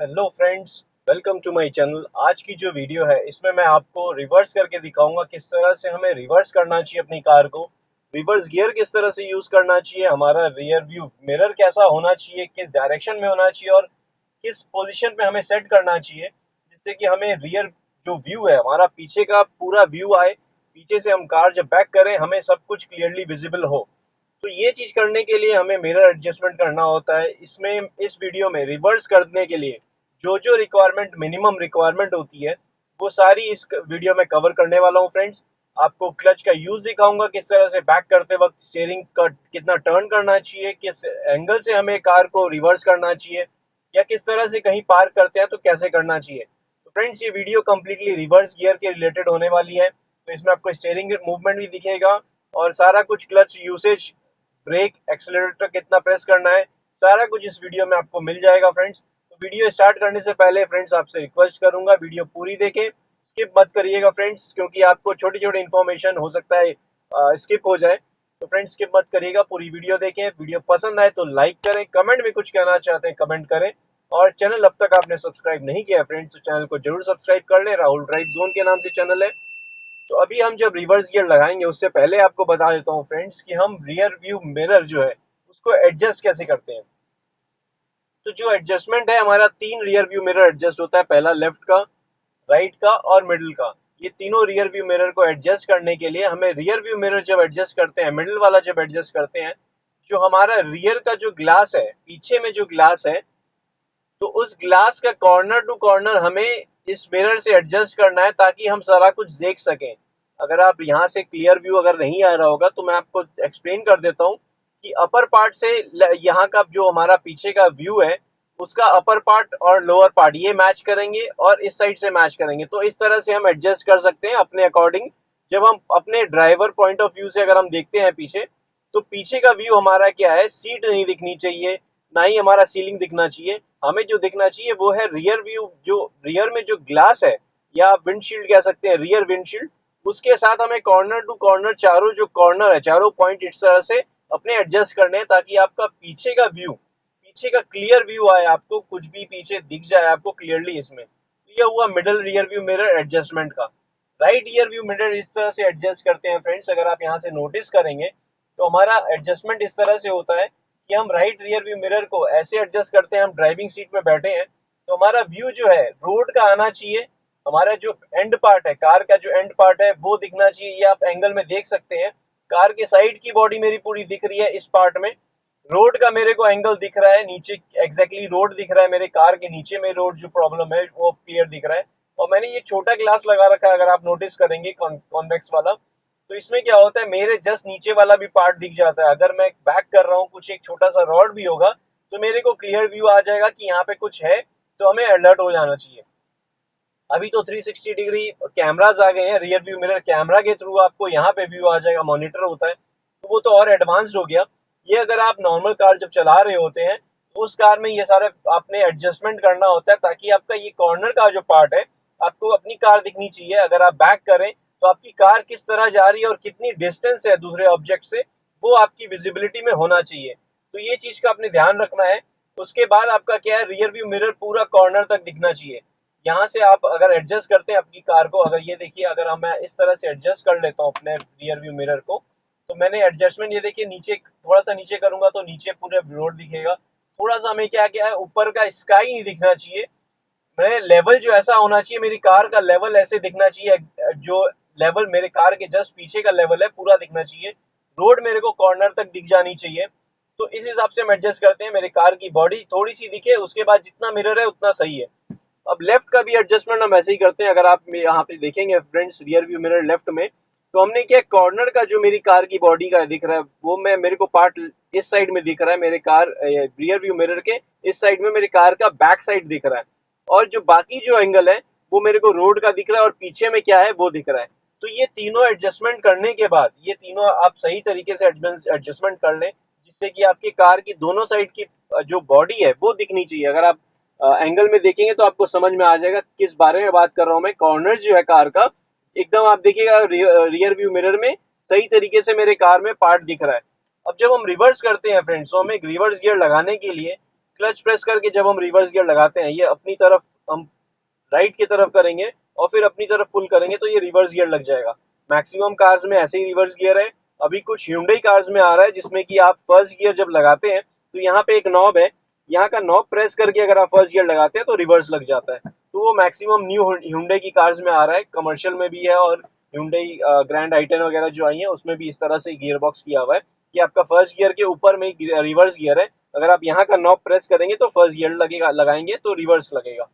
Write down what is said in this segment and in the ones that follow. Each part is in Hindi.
Hello friends, welcome to my channel. आज की जो वीडियो है इसमें मैं आपको रिवर्स करके दिखाऊंगा किस तरह से हमें रिवर्स करना चाहिए अपनी कार को। रिवर्स गियर किस तरह से यूज करना चाहिए, हमारा रियर व्यू मिरर कैसा होना चाहिए, किस डायरेक्शन में होना चाहिए और किस पोजीशन पे हमें सेट करना चाहिए जिससे कि हमें रियर जो व्यू है हमारा पीछे का पूरा व्यू आए। पीछे से हम कार जब बैक करें हमें सब कुछ क्लियरली विजिबल हो। तो ये चीज करने के लिए हमें मिरर एडजस्टमेंट करना होता है। इसमें इस वीडियो में रिवर्स करने के लिए जो जो रिक्वायरमेंट मिनिमम रिक्वायरमेंट होती है वो सारी इस वीडियो में कवर करने वाला हूँ फ्रेंड्स। आपको क्लच का यूज दिखाऊंगा, किस तरह से बैक करते वक्त स्टीयरिंग का कितना टर्न करना चाहिए, किस एंगल से हमें कार को रिवर्स करना चाहिए या किस तरह से कहीं पार्क करते हैं तो कैसे करना चाहिए। तो फ्रेंड्स ये वीडियो कम्प्लीटली रिवर्स गियर के रिलेटेड होने वाली है। तो इसमें आपको स्टीयरिंग मूवमेंट भी दिखेगा और सारा कुछ क्लच यूसेज, ब्रेक, एक्सीलरेटर कितना प्रेस करना है, सारा कुछ इस वीडियो में आपको मिल जाएगा फ्रेंड्स। तो वीडियो स्टार्ट करने से पहले फ्रेंड्स आपसे रिक्वेस्ट करूंगा वीडियो पूरी देखें, स्किप मत करिएगा फ्रेंड्स, क्योंकि आपको छोटी छोटी इन्फॉर्मेशन हो सकता है स्किप हो जाए। तो फ्रेंड्स स्किप मत करिएगा, पूरी वीडियो देखें। वीडियो पसंद आए तो लाइक करें, कमेंट में कुछ कहना चाहते हैं कमेंट करें और चैनल अब तक आपने सब्सक्राइब नहीं किया फ्रेंड्स तो चैनल को जरूर सब्सक्राइब कर लें। राहुल ड्राइव जोन के नाम से चैनल है। तो अभी हम जब रिवर्स गियर लगाएंगे उससे पहले आपको बता देता हूँ फ्रेंड्स कि हम रियर व्यू मिरर जो है उसको एडजस्ट कैसे करते हैं। तो जो एडजस्टमेंट है हमारा, तीन रियर व्यू मिरर एडजस्ट होता है, पहला लेफ्ट का, राइट का और मिडिल का। ये तीनों रियर व्यू मिरर को एडजस्ट करने के लिए हमें रियर व्यू मिरर जब एडजस्ट करते हैं, मिडिल वाला जब एडजस्ट करते हैं, जो हमारा रियर का जो ग्लास है, पीछे में जो ग्लास है, तो उस ग्लास का कॉर्नर टू कॉर्नर हमें इस मिरर से एडजस्ट करना है ताकि हम सारा कुछ देख सकें। अगर आप यहाँ से क्लियर व्यू अगर नहीं आ रहा होगा तो मैं आपको एक्सप्लेन कर देता हूँ कि अपर पार्ट से यहाँ का जो हमारा पीछे का व्यू है उसका अपर पार्ट और लोअर पार्ट ये मैच करेंगे और इस साइड से मैच करेंगे। तो इस तरह से हम एडजस्ट कर सकते हैं अपने अकॉर्डिंग। जब हम अपने ड्राइवर पॉइंट ऑफ व्यू से अगर हम देखते हैं पीछे, तो पीछे का व्यू हमारा क्या है, सीट नहीं दिखनी चाहिए, ना ही हमारा सीलिंग दिखना चाहिए। हमें जो दिखना चाहिए वो है रियर व्यू, जो रियर में जो ग्लास है या आप विंडशील्ड कह सकते हैं, रियर विंडशील्ड, उसके साथ हमें कॉर्नर टू कॉर्नर चारों जो कॉर्नर है, चारों पॉइंट इस तरह से अपने एडजस्ट करने हैं ताकि आपका पीछे का व्यू, पीछे का क्लियर व्यू आए, आपको कुछ भी पीछे दिख जाए आपको क्लियरली इसमें। तो ये हुआ middle rear view mirror adjustment का। राइट रियर व्यू मिरर इस तरह से एडजस्ट करते हैं फ्रेंड्स। अगर आप यहाँ से नोटिस करेंगे तो हमारा एडजस्टमेंट इस तरह से होता है कि हम राइट रियर व्यू मिरर को ऐसे एडजस्ट करते हैं, हम ड्राइविंग सीट में बैठे हैं तो हमारा व्यू जो है रोड का आना चाहिए। हमारा जो एंड पार्ट है, कार का जो एंड पार्ट है वो दिखना चाहिए। ये आप एंगल में देख सकते हैं, कार के साइड की बॉडी मेरी पूरी दिख रही है इस पार्ट में। रोड का मेरे को एंगल दिख रहा है नीचे, एग्जैक्टली रोड दिख रहा है, मेरे कार के नीचे में रोड जो प्रॉब्लम है वो क्लियर दिख रहा है। और मैंने ये छोटा ग्लास लगा रखा है, अगर आप नोटिस करेंगे कॉन्वेक्स वाला, तो इसमें क्या होता है मेरे जस्ट नीचे वाला भी पार्ट दिख जाता है। अगर मैं बैक कर रहा हूँ, कुछ एक छोटा सा रॉड भी होगा तो मेरे को क्लियर व्यू आ जाएगा कि यहाँ पे कुछ है, तो हमें अलर्ट हो जाना चाहिए। अभी तो 360 डिग्री कैमराज आ गए हैं, रियर व्यू मिरर कैमरा के थ्रू आपको यहाँ पे व्यू आ जाएगा, मॉनिटर होता है, तो वो तो और एडवांस्ड हो गया। ये अगर आप नॉर्मल कार जब चला रहे होते हैं तो उस कार में ये सारे आपने एडजस्टमेंट करना होता है ताकि आपका ये कॉर्नर का जो पार्ट है आपको अपनी कार दिखनी चाहिए। अगर आप बैक करें तो आपकी कार किस तरह जा रही है और कितनी डिस्टेंस है दूसरे ऑब्जेक्ट से, वो आपकी विजिबिलिटी में होना चाहिए। तो ये चीज का आपने ध्यान रखना है। उसके बाद आपका क्या है, रियर व्यू मिरर पूरा कॉर्नर तक दिखना चाहिए। यहाँ से आप अगर एडजस्ट करते हैं अपनी कार को, अगर ये देखिए, अगर हम मैं इस तरह से एडजस्ट कर लेता हूँ अपने रियर व्यू मिरर को, तो मैंने एडजस्टमेंट ये देखिए, नीचे थोड़ा सा नीचे करूंगा तो नीचे पूरे रोड दिखेगा। थोड़ा सा हमें क्या क्या है, ऊपर का स्काई नहीं दिखना चाहिए। मैं लेवल जो ऐसा होना चाहिए, मेरी कार का लेवल ऐसे दिखना चाहिए, जो लेवल मेरे कार के जस्ट पीछे का लेवल है पूरा दिखना चाहिए। रोड मेरे को कॉर्नर तक दिख जानी चाहिए। तो इस हिसाब से हम एडजस्ट करते हैं, मेरे कार की बॉडी थोड़ी सी दिखे, उसके बाद जितना मिरर है उतना सही है। अब लेफ्ट का भी एडजस्टमेंट हम ऐसे ही करते हैं। अगर आप यहाँ पे देखेंगे friends, rear view mirror left में, तो हमने क्या, कॉर्नर का जो मेरी कार की बॉडी का दिख रहा है वो मैं, मेरे को पार्ट इस साइड में दिख रहा है, मेरे कार रियर व्यू मिरर के इस साइड में मेरी कार का बैक साइड दिख रहा है। और जो बाकी जो एंगल है वो मेरे को रोड का दिख रहा है और पीछे में क्या है वो दिख रहा है। तो ये तीनों एडजस्टमेंट करने के बाद, ये तीनों आप सही तरीके से एडजस्टमेंट कर लें जिससे कि आपकी कार की दोनों साइड की जो बॉडी है वो दिखनी चाहिए। अगर आप एंगल में देखेंगे तो आपको समझ में आ जाएगा किस बारे में बात कर रहा हूं मैं। कॉर्नर जो है कार का, एकदम आप देखिएगा रियर व्यू मिरर में सही तरीके से मेरे कार में पार्ट दिख रहा है। अब जब हम रिवर्स करते हैं फ्रेंड्स, तो हमें रिवर्स गियर लगाने के लिए क्लच प्रेस करके जब हम रिवर्स गियर लगाते हैं, ये अपनी तरफ हम राइट की तरफ करेंगे और फिर अपनी तरफ पुल करेंगे तो ये रिवर्स गियर लग जाएगा। मैक्सिमम कार्स में ऐसे ही रिवर्स गियर है। अभी कुछ Hyundai कार्स में आ रहा है जिसमें कि आप फर्स्ट गियर जब लगाते हैं तो यहाँ पे एक नॉब है, यहाँ का नॉब प्रेस करके अगर आप फर्स्ट गियर लगाते हैं तो रिवर्स लग जाता है। तो वो मैक्सिमम न्यू Hyundai की कार्स में आ रहा है, कमर्शियल में भी है और Hyundai ग्रैंड i10 वगैरह जो आई है उसमें भी इस तरह से गियर बॉक्स किया हुआ है कि आपका फर्स्ट गियर के ऊपर में रिवर्स गियर है, अगर आप यहाँ का नॉब प्रेस करेंगे तो फर्स्ट गियर लगेगा, लगाएंगे तो रिवर्स लगेगा।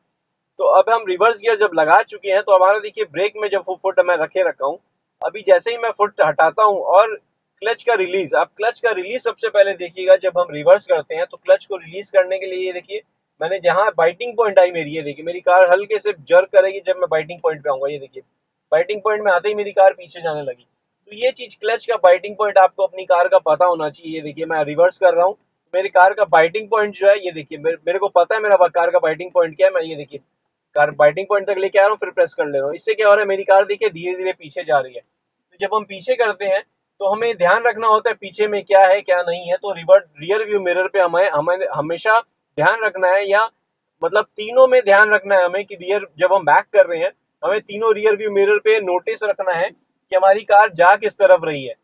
तो अब हम रिवर्स गियर जब लगा चुके हैं तो हमारा देखिए ब्रेक में जब वो फुट मैं रखे रखा हूँ, अभी जैसे ही मैं फुट हटाता हूँ और क्लच का रिलीज, आप क्लच का रिलीज सबसे पहले देखिएगा जब हम रिवर्स करते हैं तो क्लच को रिलीज करने के लिए ये देखिए मैंने जहाँ बाइटिंग पॉइंट आई मेरी, ये देखिए मेरी कार हल्के से जर्क करेगी जब मैं बाइटिंग पॉइंट पे आऊंगा, ये देखिए बाइटिंग पॉइंट में आते ही मेरी कार पीछे जाने लगी। तो ये चीज क्लच का बाइटिंग पॉइंट आपको अपनी कार का पता होना चाहिए। ये देखिए मैं रिवर्स कर रहा हूँ, मेरी कार का बाइटिंग पॉइंट जो है ये देखिए मेरे को पता है मेरा कार का बाइटिंग पॉइंट क्या है, मैं ये देखिए कार बाइटिंग पॉइंट तक लेके आ रहा हूँ फिर प्रेस कर ले रहा हूँ। इससे क्या हो रहा है, मेरी कार देखिए धीरे धीरे पीछे जा रही है। तो जब हम पीछे करते हैं तो हमें ध्यान रखना होता है पीछे में क्या है क्या नहीं है। तो रियर व्यू मिरर पे हमें हमें हमेशा ध्यान रखना है, या मतलब तीनों में ध्यान रखना है हमें कि रियर जब हम बैक कर रहे हैं हमें तीनों रियर व्यू मिरर पे नोटिस रखना है कि हमारी कार जा किस तरफ रही है।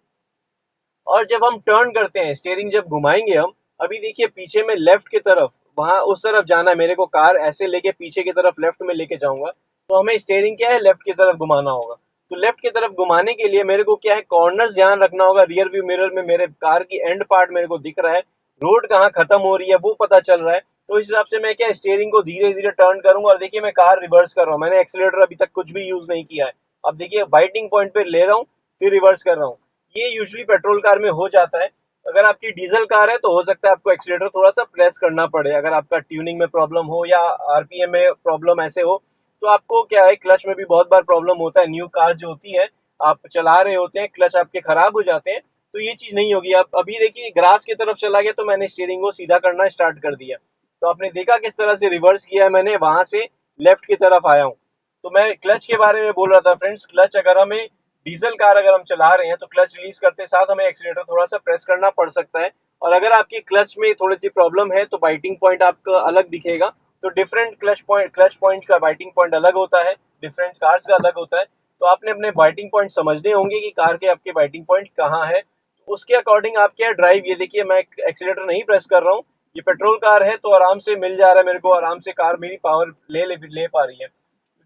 और जब हम टर्न करते हैं, स्टीयरिंग जब घुमाएंगे हम, अभी देखिए पीछे में लेफ्ट की तरफ, वहां उस तरफ जाना है मेरे को, कार ऐसे लेके पीछे की तरफ लेफ्ट में लेके जाऊंगा तो हमें स्टीयरिंग क्या है लेफ्ट की तरफ घुमाना होगा। तो लेफ्ट की तरफ घुमाने के लिए मेरे को क्या है कॉर्नर्स ध्यान रखना होगा, रियर व्यू मिरर में मेरे कार की एंड पार्ट मेरे को दिख रहा है, रोड कहाँ खत्म हो रही है वो पता चल रहा है। तो इस हिसाब से मैं क्या स्टीयरिंग को धीरे धीरे टर्न करूंगा। और देखिए मैं कार रिवर्स कर रहा हूँ, मैंने एक्सीलेटर अभी तक कुछ भी यूज नहीं किया है। अब देखिए बाइटिंग पॉइंट पे ले रहा हूँ फिर रिवर्स कर रहा हूँ। ये यूजुअली पेट्रोल कार में हो जाता है। अगर आपकी डीजल कार है तो हो सकता है आपको एक्सीलेटर थोड़ा सा प्रेस करना पड़े, अगर आपका ट्यूनिंग में प्रॉब्लम हो या आरपीएम में प्रॉब्लम ऐसे हो। तो आपको क्या है क्लच में भी बहुत बार प्रॉब्लम होता है, न्यू कार जो होती है आप चला रहे होते हैं क्लच आपके खराब हो जाते हैं। तो ये चीज नहीं होगी। आप अभी देखिए ग्रास की तरफ चला गया तो मैंने स्टीयरिंग को सीधा करना स्टार्ट कर दिया, तो आपने देखा किस तरह से रिवर्स किया है मैंने, वहां से लेफ्ट की तरफ आया हूँ। तो मैं क्लच के बारे में बोल रहा था फ्रेंड्स, क्लच अगर हमें डीजल कार अगर हम चला रहे हैं तो क्लच रिलीज करते साथ हमें एक्सीलेटर थोड़ा सा प्रेस करना पड़ सकता है। और अगर आपकी क्लच में थोड़ी सी प्रॉब्लम है तो बाइटिंग पॉइंट आपका अलग दिखेगा। तो डिफरेंट क्लच पॉइंट का बाइटिंग पॉइंट अलग होता है, डिफरेंट कार्स का अलग होता है। तो आपने अपने बाइटिंग पॉइंट समझने होंगे कि कार के आपके बाइटिंग पॉइंट कहाँ है, तो उसके अकॉर्डिंग आप क्या ड्राइव, ये देखिए मैं एक्सीलेटर नहीं प्रेस कर रहा हूँ, ये पेट्रोल कार है तो आराम से मिल जा रहा है मेरे को, आराम से कार मेरी पावर ले पा रही है।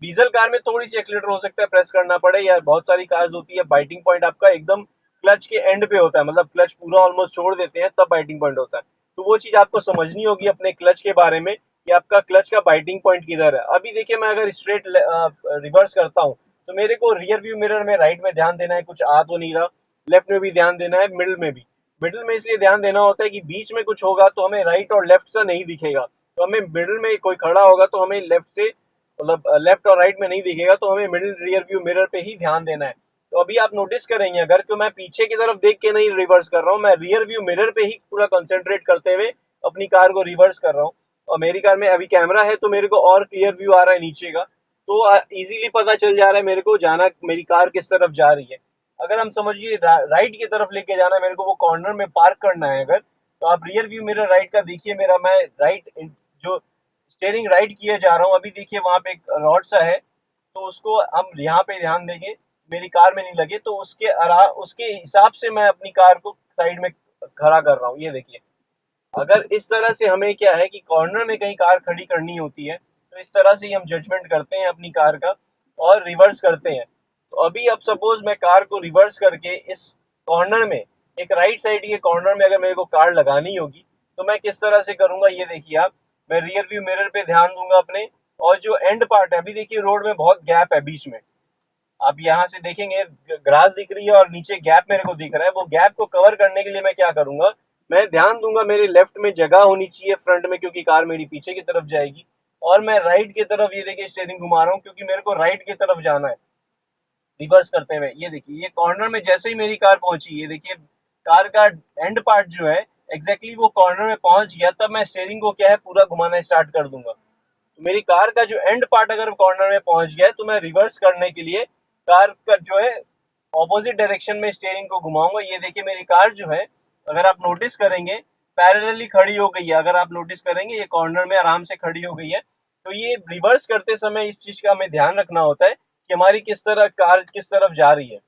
डीजल कार में थोड़ी सी एक्सीलेटर हो सकता है प्रेस करना पड़े, या बहुत सारी कार्स होती है बाइटिंग पॉइंट आपका एकदम क्लच के एंड पे होता है, मतलब क्लच पूरा ऑलमोस्ट छोड़ देते हैं तब बाइटिंग पॉइंट होता है। तो वो चीज आपको समझनी होगी अपने क्लच के बारे में कि आपका क्लच का बाइटिंग पॉइंट किधर है। अभी देखिए मैं अगर स्ट्रेट रिवर्स करता हूँ तो मेरे को रियर व्यू मिरर में राइट में ध्यान देना है, कुछ आ तो नहीं रहा, लेफ्ट में भी ध्यान देना है, मिडिल में भी। मिडिल में इसलिए ध्यान देना होता है कि बीच में कुछ होगा तो हमें राइट और लेफ्ट से नहीं दिखेगा, तो हमें मिडिल में कोई खड़ा होगा तो हमें लेफ्ट से, मतलब लेफ्ट और राइट में नहीं दिखेगा, तो हमें मिडिल रियर व्यू मिरर पे ही ध्यान देना है। तो अभी आप नोटिस करेंगे अगर तो मैं पीछे की तरफ देख के नहीं रिवर्स कर रहा हूँ, मैं रियर व्यू मिरर पे ही पूरा कंसेंट्रेट करते हुए अपनी कार को रिवर्स कर रहा हूँ। और मेरी कार में अभी कैमरा है तो मेरे को और क्लियर व्यू आ रहा है नीचे का, तो इजीली पता चल जा रहा है मेरे को जाना मेरी कार किस तरफ जा रही है। अगर हम समझिए राइट की तरफ लेके जाना है मेरे को, वो कॉर्नर में पार्क करना है अगर, तो आप रियर व्यू मिरर राइट का देखिए, मेरा मैं राइट जो स्टेयरिंग राइट किए जा रहा हूँ, अभी देखिए वहां पे एक रॉड सा है तो उसको हम यहाँ पे ध्यान देंगे मेरी कार में नहीं लगे, तो उसके हिसाब से मैं अपनी कार को साइड में खड़ा कर रहा हूँ। ये देखिए अगर इस तरह से हमें क्या है कि कॉर्नर में कहीं कार खड़ी करनी होती है तो इस तरह से ही हम जजमेंट करते हैं अपनी कार का और रिवर्स करते हैं। तो अभी अब सपोज मैं कार को रिवर्स करके इस कॉर्नर में, एक राइट साइड के कॉर्नर में अगर मेरे को कार लगानी होगी तो मैं किस तरह से करूंगा, ये देखिए आप, मैं रियर व्यू मिरर पे ध्यान दूंगा अपने, और जो एंड पार्ट है, अभी देखिए रोड में बहुत गैप है बीच में, आप यहाँ से देखेंगे ग्रास दिख रही है और नीचे गैप मेरे को दिख रहा है, वो गैप को कवर करने के लिए मैं क्या करूंगा, मैं ध्यान दूंगा मेरे लेफ्ट में जगह होनी चाहिए फ्रंट में क्योंकि कार मेरी पीछे की तरफ जाएगी, और मैं राइट की तरफ ये देखिए स्टीयरिंग घुमा रहा हूँ क्योंकि मेरे को राइट की तरफ जाना है रिवर्स करते हुए। ये देखिए ये कॉर्नर में जैसे ही मेरी कार पहुंची, ये देखिए कार का एंड पार्ट जो है एग्जैक्टली वो कॉर्नर में पहुंच गया, तब मैं स्टीयरिंग को क्या है पूरा घुमाना स्टार्ट कर दूंगा। तो मेरी कार का जो एंड पार्ट अगर कॉर्नर में पहुंच गया है तो मैं रिवर्स करने के लिए कार का जो है ऑपोजिट डायरेक्शन में स्टीयरिंग को घुमाऊंगा। ये देखिए मेरी कार जो है, अगर आप नोटिस करेंगे पैरेलली खड़ी हो गई है। अगर आप नोटिस करेंगे ये कॉर्नर में आराम से खड़ी हो गई है। तो ये रिवर्स करते समय इस चीज का हमें ध्यान रखना होता है कि हमारी किस तरह कार किस तरफ जा रही है।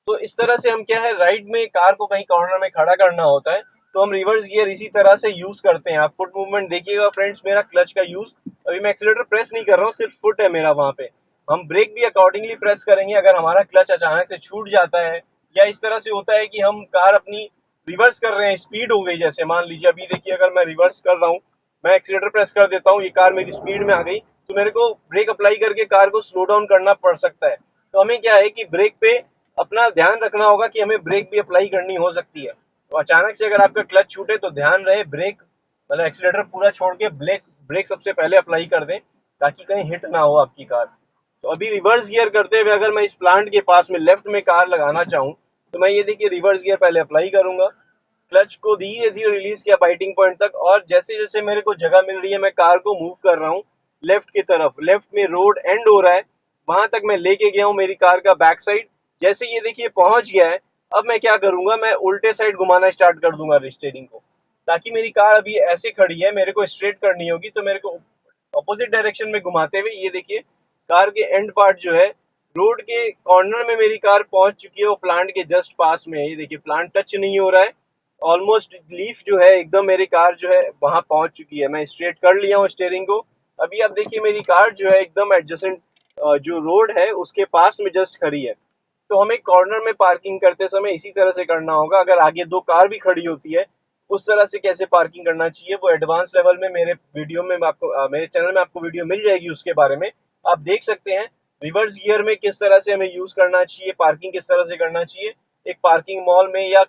तो इस तरह से हम क्या है, राइट में कार को कहीं कॉर्नर में खड़ा करना होता है तो हम रिवर्स गियर इसी तरह से यूज करते हैं। आप फुट मूवमेंट देखिएगा फ्रेंड्स, मेरा क्लच का यूज, अभी मैं एक्सीलेटर प्रेस नहीं कर रहा हूँ, सिर्फ फुट है मेरा वहां पे। हम ब्रेक भी अकॉर्डिंगली प्रेस करेंगे। अगर हमारा क्लच अचानक से छूट जाता है या इस तरह से होता है कि हम कार अपनी रिवर्स कर रहे हैं, स्पीड हो गई, जैसे मान लीजिए अभी देखिए अगर मैं रिवर्स कर रहा हूँ, मैं एक्सीलेटर प्रेस कर देता हूँ, ये कार मेरी स्पीड में आ गई, तो मेरे को ब्रेक अप्लाई करके कार को स्लो डाउन करना पड़ सकता है। तो हमें क्या है कि ब्रेक पे अपना ध्यान रखना होगा कि हमें ब्रेक भी अप्लाई करनी हो सकती है। तो अचानक से अगर आपका क्लच छूटे तो ध्यान रहे ब्रेक, मतलब एक्सीलेटर पूरा छोड़ के ब्रेक ब्रेक सबसे पहले अप्लाई कर दें ताकि कहीं हिट ना हो आपकी कार। तो अभी रिवर्स गियर करते हुए अगर मैं इस प्लांट के पास में लेफ्ट में कार लगाना चाहूँ तो मैं ये देखिए रिवर्स गियर पहले अप्लाई करूंगा, क्लच को धीरे धीरे रिलीज किया बाइटिंग पॉइंट तक, और जैसे जैसे मेरे को जगह मिल रही है मैं कार को मूव कर रहा हूँ लेफ्ट की तरफ। लेफ्ट में रोड एंड हो रहा है, वहां तक मैं लेके गया हूँ मेरी कार का बैक साइड। जैसे ये देखिए पहुंच गया है, अब मैं क्या करूंगा, मैं उल्टे साइड घुमाना स्टार्ट कर दूंगा स्टीयरिंग को, ताकि मेरी कार अभी ऐसे खड़ी है, मेरे को स्ट्रेट करनी होगी तो मेरे को अपोजिट डायरेक्शन में घुमाते हुए ये देखिए कार के एंड पार्ट जो है रोड के कॉर्नर में मेरी कार पहुंच चुकी है, वो प्लांट के जस्ट पास में है। ये देखिए प्लांट टच नहीं हो रहा है, ऑलमोस्ट लीफ जो है एकदम मेरी कार जो है वहां पहुंच चुकी है। मैं स्ट्रेट कर लिया हूँ स्टीयरिंग को। अभी आप देखिए मेरी कार जो है एकदम एडजेसेंट जो रोड है उसके पास में जस्ट खड़ी है। तो हमें कॉर्नर में पार्किंग करते समय इसी तरह से करना होगा। अगर आगे दो कार भी खड़ी होती है उस तरह से कैसे पार्किंग करना चाहिए वो एडवांस लेवल में मेरे वीडियो में आपको मेरे चैनल में आपको वीडियो मिल जाएगी, उसके बारे में आप देख सकते हैं। रिवर्स गियर में किस तरह से हमें यूज करना चाहिए, पार्किंग किस तरह से करना चाहिए एक पार्किंग मॉल में या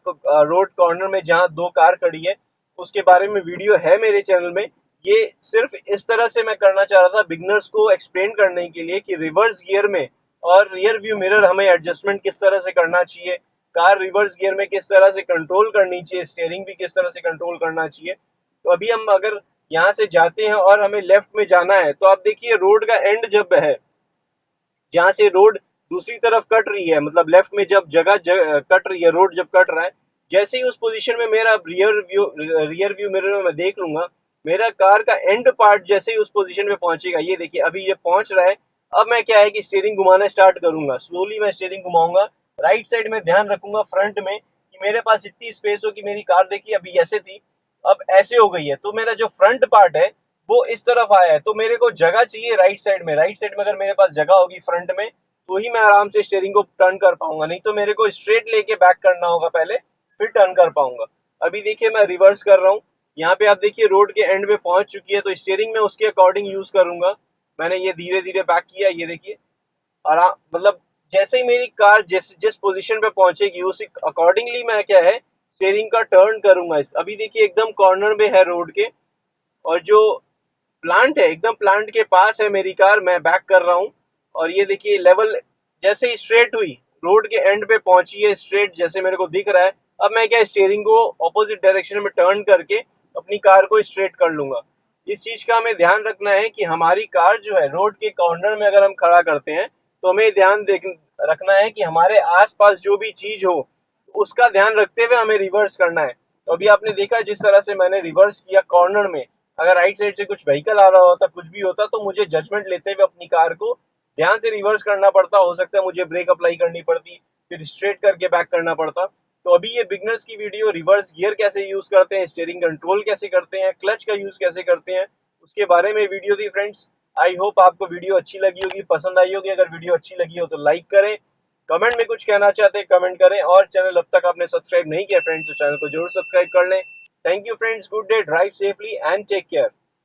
रोड कॉर्नर में जहां दो कार खड़ी है, उसके बारे में वीडियो है मेरे चैनल में। ये सिर्फ इस तरह से मैं करना चाह रहा था बिगनर्स को एक्सप्लेन करने के लिए कि रिवर्स गियर में और रियर व्यू मिरर हमें एडजस्टमेंट किस तरह से करना चाहिए, कार रिवर्स गियर में किस तरह से कंट्रोल करनी चाहिए, स्टीयरिंग भी किस तरह से कंट्रोल करना चाहिए। तो अभी हम अगर यहाँ से जाते हैं और हमें लेफ्ट में जाना है तो आप देखिए रोड का एंड जब है, जहाँ से रोड दूसरी तरफ कट रही है, मतलब लेफ्ट में जब कट रही है, रोड जब कट रहा है, जैसे ही उस पोजीशन में मेरा रियर व्यू मिरर में मैं देख लूंगा, मेरा कार का एंड पार्ट जैसे ही उस पोजीशन में पहुंचेगा, ये देखिए अभी ये पहुंच रहा है। अब मैं क्या है कि स्टीयरिंग घुमाना स्टार्ट करूंगा, स्लोली मैं स्टीयरिंग घुमाऊंगा, राइट साइड में ध्यान रखूंगा फ्रंट में कि मेरे पास इतनी स्पेस हो कि मेरी कार देखिए अभी ऐसे थी, अब ऐसे हो गई है, तो मेरा जो फ्रंट पार्ट है वो इस तरफ आया है। तो मेरे को जगह चाहिए राइट साइड में, राइट साइड में अगर मेरे पास जगह होगी फ्रंट में तो ही मैं आराम से स्टीयरिंग को टर्न कर पाऊंगा, नहीं तो मेरे को स्ट्रेट लेके बैक करना होगा पहले, फिर टर्न कर पाऊंगा। अभी देखिए मैं रिवर्स कर रहा हूँ, यहाँ पे आप देखिए रोड के एंड में पहुंच चुकी है, तो स्टीयरिंग में उसके अकॉर्डिंग यूज करूंगा। मैंने ये धीरे धीरे बैक किया, ये देखिए आराम, मतलब जैसे ही मेरी कार जिस पोजीशन पे पहुंचेगी उसी अकॉर्डिंगली मैं क्या है स्टीयरिंग का टर्न करूंगा। अभी देखिए एकदम कॉर्नर में है रोड के, और जो प्लांट है एकदम प्लांट के पास है मेरी कार, मैं बैक कर रहा हूँ। और ये देखिए लेवल जैसे ही स्ट्रेट हुई, रोड के एंड पे पहुंची है स्ट्रेट जैसे मेरे को दिख रहा है, अब मैं क्या स्टीयरिंग को ऑपोजिट डायरेक्शन में टर्न करके अपनी कार को स्ट्रेट कर लूंगा। इस चीज का हमें ध्यान रखना है कि हमारी कार जो है रोड के कॉर्नर में अगर हम खड़ा करते हैं तो हमें ध्यान रखना है कि हमारे आसपास जो भी चीज हो उसका ध्यान रखते हुए हमें रिवर्स करना है। तो अभी आपने देखा जिस तरह से मैंने रिवर्स किया कॉर्नर में, अगर राइट साइड से कुछ व्हीकल आ रहा होता, कुछ भी होता, तो मुझे जजमेंट लेते हुए अपनी कार को ध्यान से रिवर्स करना पड़ता, हो सकता है मुझे ब्रेक अप्लाई करनी पड़ती, फिर स्ट्रेट करके बैक करना पड़ता। तो अभी ये बिगनर्स की वीडियो, रिवर्स गियर कैसे यूज करते हैं, स्टीयरिंग कंट्रोल कैसे करते हैं, क्लच का यूज कैसे करते हैं, उसके बारे में वीडियो थी फ्रेंड्स। आई होप आपको वीडियो अच्छी लगी होगी, पसंद आई होगी। अगर वीडियो अच्छी लगी हो तो लाइक करें, कमेंट में कुछ कहना चाहते हैं कमेंट करें, और चैनल अब तक आपने सब्सक्राइब नहीं किया फ्रेंड्स तो चैनल को जरूर सब्सक्राइब कर लें। Thank you friends, good day, drive safely and take care.